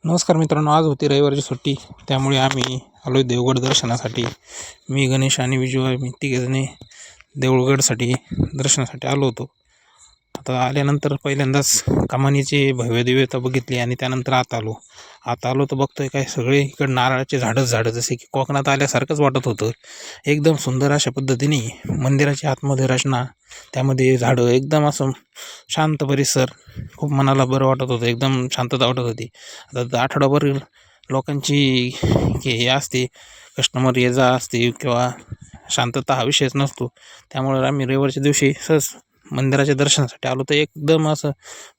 नमस्कार मित्रांनो, आज होती रविवारची सुट्टी, त्यामुळे आम्ही आलो आहे देवगड दर्शनासाठी. मी, गणेश आणि विजू आम्ही तिघेजणी देऊळगडसाठी दर्शनासाठी आलो होतो. आता आल्यानंतर पहिल्यांदाच कमानीची भव्यदिव्यता बघितली आणि त्यानंतर आता आलो तर बघतोय काय सगळे इकडं नारळाचे झाडं जसे की कोकणात आल्यासारखंच वाटत होतं. एकदम सुंदर अशा पद्धतीने मंदिराच्या आतमध्ये रचना, त्यामध्ये झाडं, एकदम असं शांत परिसर, खूप मनाला बरं वाटत होतं, एकदम शांतता वाटत होती. आता आठवडाभर लोकांची हे असते, कस्टमर ये जा असते किंवा शांतता हा विषयच नसतो. त्यामुळे आम्ही रविवारच्या दिवशी सहज मंदिराच्या दर्शनासाठी आलो तर एकदम असं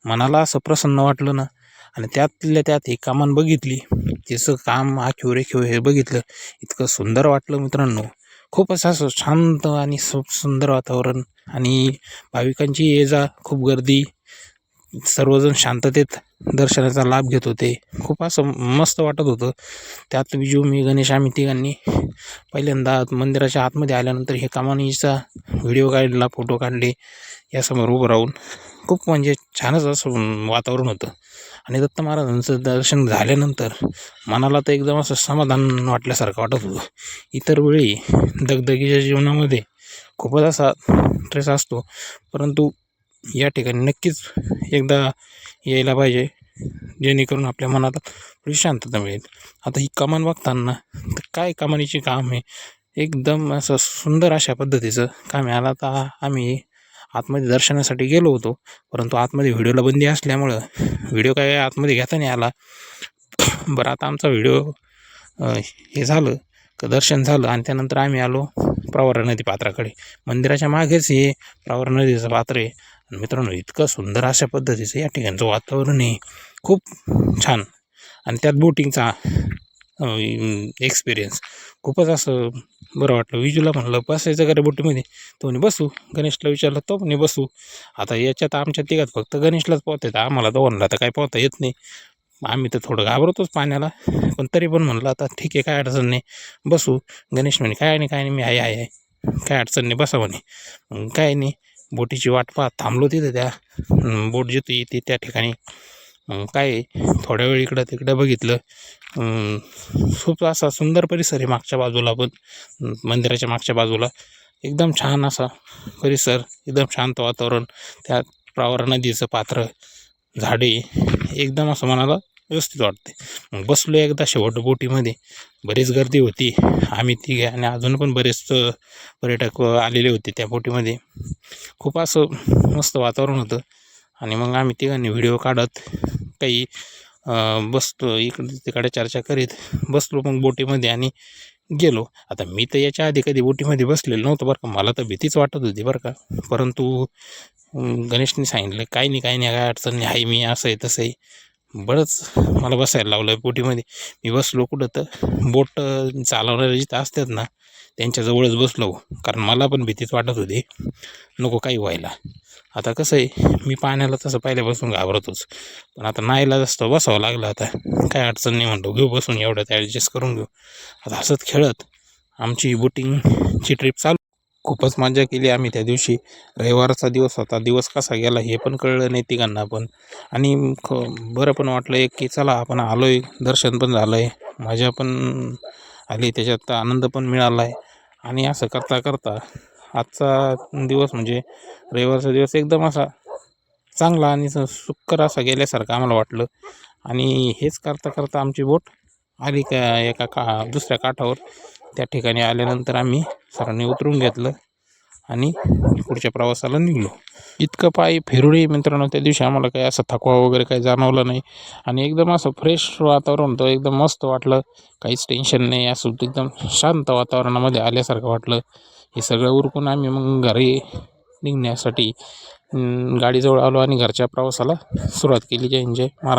मनाला असं प्रसन्न वाटलं ना. आणि त्यातल्या त्यात ही कमान बघितली, तिचं काम आखीव रेखीव हे बघितलं, इतकं सुंदर वाटलं मित्रांनो. खूपच असं शांत आणि सुंदर वातावरण, आणि भाविकांची ये जा, खूप गर्दी, सर्वजण शांततेत दर्शनाचा लाभ घेत होते. खूप असं मस्त वाटत होतं. त्यात विजू, मी, गणेश आम्ही तिघांनी पहिल्यांदा मंदिराच्या आतमध्ये आल्यानंतर हे कमानीचा व्हिडिओ काढला, फोटो काढले यासमोर उभं राहून. खूप म्हणजे छानच असं वातावरण होतं. आणि दत्त महाराजांचं दर्शन झाल्यानंतर मनाला तर एकदम असं समाधान वाटल्यासारखं वाटत होतं. इतर वेळी दगदगीच्या जीवनामध्ये खूपच असा स्ट्रेस असतो, परंतु या ठिकाणी नक्कीच एकदा यायला पाहिजे, जेणेकरून आपल्या मनाला थोडी शांतता मिळेल. आता ही कमान बघताना तर काय कमानीचे काम आहे, एकदम असं सुंदर अशा पद्धतीचं काम आहे. आला तर आम्ही आतमध्ये दर्शनासाठी गेलो होतो, परंतु आतमध्ये व्हिडिओला बंदी असल्यामुळं व्हिडिओ काय आतमध्ये घेता नाही आला. बरं, आता आमचा व्हिडिओ हे झालं का दर्शन झालं, आणि त्यानंतर आम्ही आलो प्रवरा नदी पात्राकडे. मंदिराच्या मागेच हे प्रवरा नदीचं पात्र आहे. मित्रांनो, इतकं सुंदर अशा पद्धतीचं या ठिकाणचं वातावरण आहे, खूप छान. आणि त्यात बोटिंगचा एक्सपिरियन्स खूपच असं बरं वाटलं. विजूला म्हणलं बसायचं का रे बोटीमध्ये, तो म्हणे बसू. गणेशला विचारलं, तो म्हणे बसू. आता याच्यात आमच्या तिघात फक्त गणेशलाच पोहता येतं, आम्हाला दोघांना तर काय पोहता येत नाही. आम्ही तर थोडं घाबरतोच पाण्याला, पण तरी पण म्हणलं आता ठीक आहे, काय अडचण नाही, बसू. गणेश म्हणे काय नाही मी आहे, काय अडचण नाही, बसा म्हणे. मग काय नाही, बोटीची वाट पाहत थांबलो तिथं, त्या बोट जिथे येते त्या ठिकाणी. मग काय थोड्या वेळ इकडं तिकडं बघितलं. खूप असा सुंदर परिसर आहे मागच्या बाजूला, पण मंदिराच्या मागच्या बाजूला एकदम छान असा परिसर, एकदम शांत वातावरण, त्यात प्रवरा नदीचं पात्र, झाडे, एकदम असं मनाला व्यवस्थित वाटते. मग बसलो एकदा शेवट बोटीमध्ये. बरीच गर्दी होती, आम्ही तिघे आणि अजून पण बरेच पर्यटक आलेले होते त्या बोटीमध्ये. खूप असं मस्त वातावरण होतं. आणि मग आम्ही तिघांनी व्हिडिओ काढत काही बसतो, इकडे तिकडे चर्चा करीत बसलो मग बोटीमध्ये आणि गेलो. आता मी तर याच्या आधी कधी बोटीमध्ये बसलेलो नव्हतं बरं का, मला तर भीतीच वाटत होती बरं का. परंतु गणेशने सांगितलं काय नाही काय अडचण नाही आहे, मी असं आहे तसं आहे. बरंच मला बसायला लावलं बोटीमध्ये. मी बसलो कुठं तर बोट चालवणारे जिथं असतात ना त्यांच्याजवळच बसलो, कारण मला पण भीतीच वाटत होती, नको काही व्हायला. आता कसं आहे, मी पाण्याला तसं पहिल्यापासून घाबरतोच, पण आता नाहीला जास्त बसावं लागलं. आता काय अडचण नाही म्हणतो, घेऊ बसून, एवढं ॲडजस्ट करून घेऊ. आता हसत खेळत आमची बोटिंगची ट्रिप चालू. खूपच मजा केली आम्ही त्या दिवशी. रविवारचा दिवस होता, दिवस कसा गेला हे पण कळलं नाही तिघांना पण. आणि बरं पण वाटलं एक की चला आपण आलो आहे, दर्शन पण झालं आहे, मजा पण आली, त्याच्यात आनंद पण मिळाला आहे. आणि असं करता करता आजचा दिवस म्हणजे रविवारचा दिवस एकदम असा चांगला आणि सुखकर असा गेल्यासारखं आम्हाला वाटलं. आणि हेच करता करता आमची बोट आली का एका दुसऱ्या काठावर. त्या ठिकाणी आल्यानंतर आम्ही सरांनी उतरून घेतलं आणि पुढच्या प्रवासाला निघलो. इतकं पायी फिरूनही मित्रांनो त्या दिवशी आम्हाला काही असं थकवा वगैरे काही जाणवला नाही. आणि एकदम असं फ्रेश वातावरण होतं, एकदम मस्त वाटलं, काहीच टेन्शन नाही, असं एकदम शांत वातावरणामध्ये आल्यासारखं वाटलं. हे सगळं उरकून आम्ही मग घरी निघण्यासाठी गाडीजवळ आलो आणि घरच्या प्रवासाला सुरुवात केली. जय हिंद, जय महाराज.